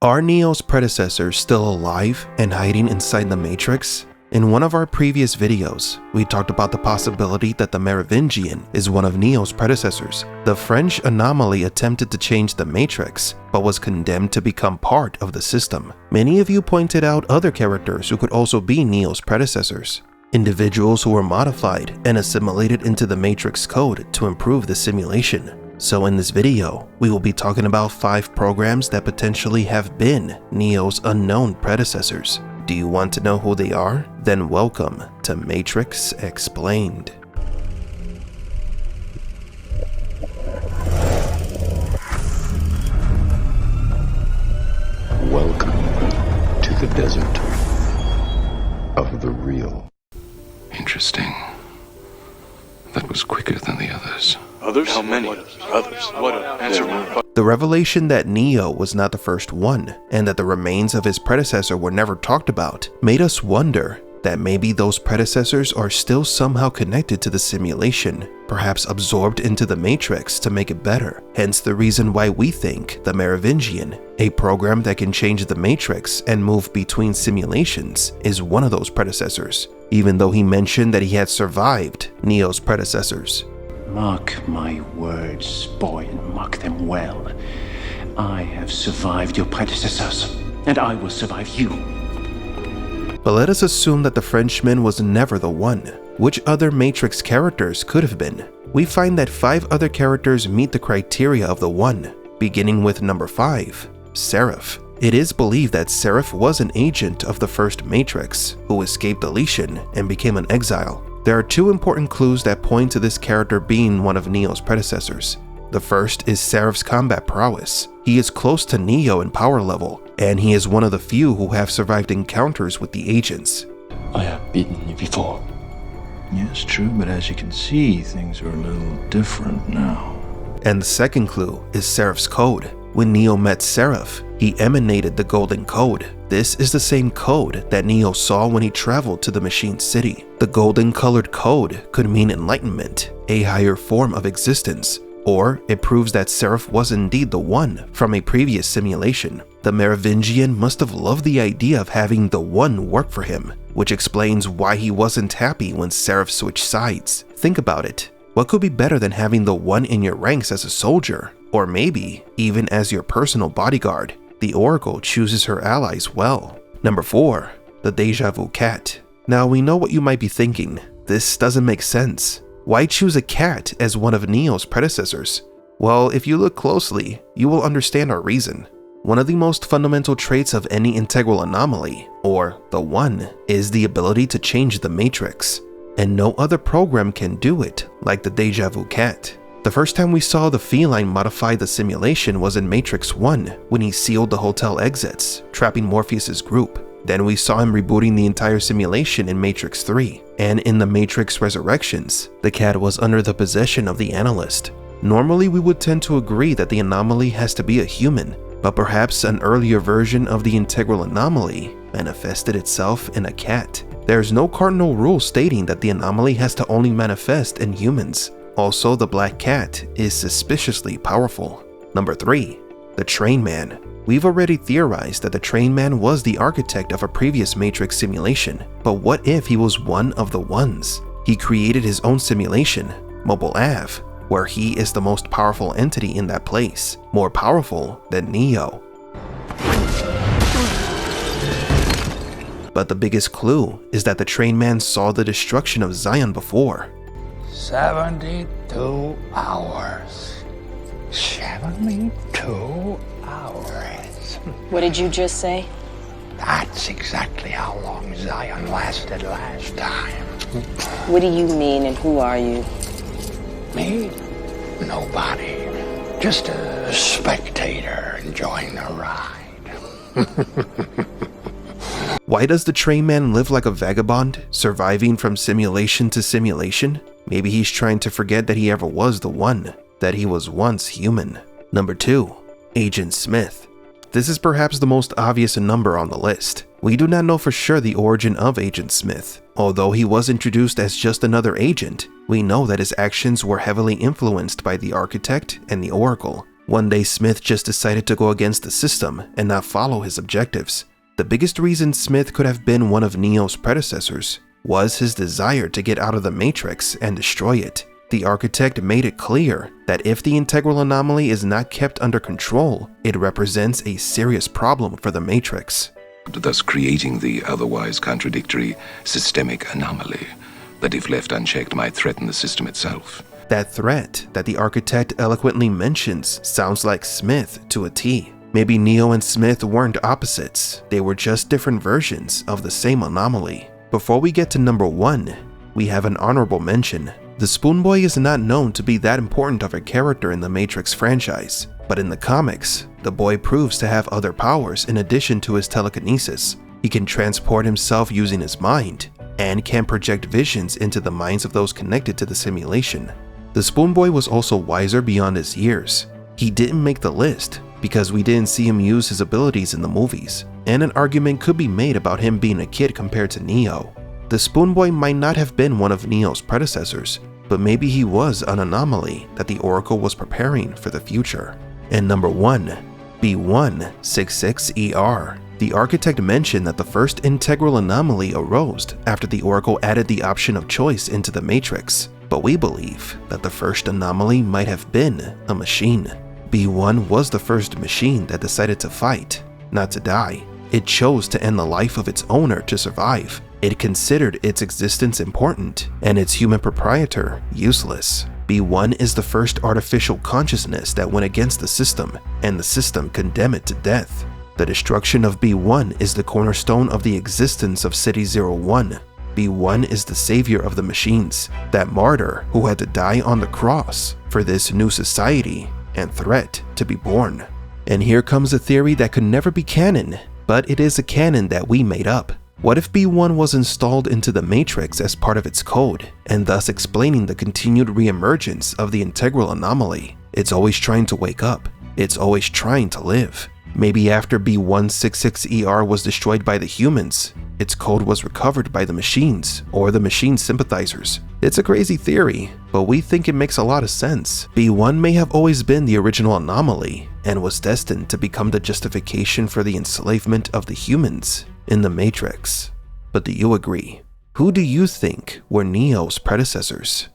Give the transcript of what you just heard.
Are Neo's predecessors still alive and hiding inside the Matrix? In one of our previous videos, we talked about the possibility that the Merovingian is one of Neo's predecessors. The French anomaly attempted to change the Matrix, but was condemned to become part of the system. Many of you pointed out other characters who could also be Neo's predecessors. Individuals who were modified and assimilated into the Matrix code to improve the simulation. So in this video, we will be talking about 5 programs that potentially have been Neo's unknown predecessors. Do you want to know who they are? Then welcome to Matrix Explained. Welcome to the desert of the real. Interesting. That was quicker than the others. Others? How many? Others? What? Answer me. The revelation that Neo was not the first one, and that the remains of his predecessor were never talked about, made us wonder that maybe those predecessors are still somehow connected to the simulation, perhaps absorbed into the Matrix to make it better. Hence the reason why we think the Merovingian, a program that can change the Matrix and move between simulations, is one of those predecessors, even though he mentioned that he had survived Neo's predecessors. Mark my words, boy, and mark them well. I have survived your predecessors, and I will survive you. But let us assume that the Frenchman was never the one. Which other Matrix characters could have been? We find that 5 other characters meet the criteria of the one, beginning with number 5, Seraph. It is believed that Seraph was an agent of the first Matrix, who escaped deletion and became an exile. There are 2 important clues that point to this character being one of Neo's predecessors. The first is Seraph's combat prowess. He is close to Neo in power level, and he is one of the few who have survived encounters with the agents. I have beaten you before. Yes, true, but as you can see, things are a little different now. And the second clue is Seraph's code. When Neo met Seraph, he emanated the golden code. This is the same code that Neo saw when he traveled to the Machine City. The golden colored code could mean enlightenment, a higher form of existence, or it proves that Seraph was indeed the one from a previous simulation. The Merovingian must have loved the idea of having the one work for him, which explains why he wasn't happy when Seraph switched sides. Think about it. What could be better than having the one in your ranks as a soldier, or maybe even as your personal bodyguard? The Oracle chooses her allies well. Number 4, the Deja Vu Cat. Now we know what you might be thinking. This doesn't make sense. Why choose a cat as one of Neo's predecessors? Well, if you look closely, you will understand our reason. One of the most fundamental traits of any integral anomaly, or the One, is the ability to change the Matrix. And no other program can do it like the Deja Vu Cat. The first time we saw the feline modify the simulation was in Matrix 1, when he sealed the hotel exits, trapping Morpheus's group. Then we saw him rebooting the entire simulation in Matrix 3, and in the Matrix Resurrections, the cat was under the possession of the analyst. Normally we would tend to agree that the anomaly has to be a human, but perhaps an earlier version of the integral anomaly manifested itself in a cat. There's no cardinal rule stating that the anomaly has to only manifest in humans. Also, the black cat is suspiciously powerful. Number 3, the Trainman. We've already theorized that the Trainman was the architect of a previous Matrix simulation, but what if he was one of the ones? He created his own simulation, Mobile Ave, where he is the most powerful entity in that place, more powerful than Neo. But the biggest clue is that the Trainman saw the destruction of Zion before. 72 hours. 72 hours. What did you just say? That's exactly how long Zion lasted last time. What do you mean and who are you? Me? Nobody. Just a spectator enjoying the ride. Why does the Trainman live like a vagabond, surviving from simulation to simulation? Maybe he's trying to forget that he ever was the one, that he was once human. Number 2, Agent Smith. This is perhaps the most obvious number on the list. We do not know for sure the origin of Agent Smith. Although he was introduced as just another agent, we know that his actions were heavily influenced by the Architect and the Oracle. One day Smith just decided to go against the system and not follow his objectives. The biggest reason Smith could have been one of Neo's predecessors was his desire to get out of the Matrix and destroy it. The architect made it clear that if the integral anomaly is not kept under control, it represents a serious problem for the Matrix, thus creating the otherwise contradictory systemic anomaly that, if left unchecked, might threaten the system itself. That threat that the architect eloquently mentions sounds like Smith to a T. Maybe Neo and Smith weren't opposites, they were just different versions of the same anomaly. Before we get to number 1, we have an honorable mention. The Spoon Boy is not known to be that important of a character in the Matrix franchise, but in the comics, the boy proves to have other powers in addition to his telekinesis. He can transport himself using his mind, and can project visions into the minds of those connected to the simulation. The Spoon Boy was also wiser beyond his years. He didn't make the list because we didn't see him use his abilities in the movies, and an argument could be made about him being a kid compared to Neo. The Spoon Boy might not have been one of Neo's predecessors, but maybe he was an anomaly that the Oracle was preparing for the future. And number 1, B166ER. The architect mentioned that the first integral anomaly arose after the Oracle added the option of choice into the Matrix, but we believe that the first anomaly might have been a machine. B1 was the first machine that decided to fight, not to die. It chose to end the life of its owner to survive. It considered its existence important and its human proprietor useless. B1 is the first artificial consciousness that went against the system, and the system condemned it to death. The destruction of B1 is the cornerstone of the existence of City-01. B1 is the savior of the machines, that martyr who had to die on the cross for this new society and threat to be born. And here comes a theory that could never be canon, but it is a canon that we made up. What if B1 was installed into the Matrix as part of its code, and thus explaining the continued reemergence of the integral anomaly? It's always trying to wake up. It's always trying to live. Maybe after B166ER was destroyed by the humans, its code was recovered by the machines or the machine sympathizers. It's a crazy theory, but we think it makes a lot of sense. B1 may have always been the original anomaly and was destined to become the justification for the enslavement of the humans in the Matrix. But do you agree? Who do you think were Neo's predecessors?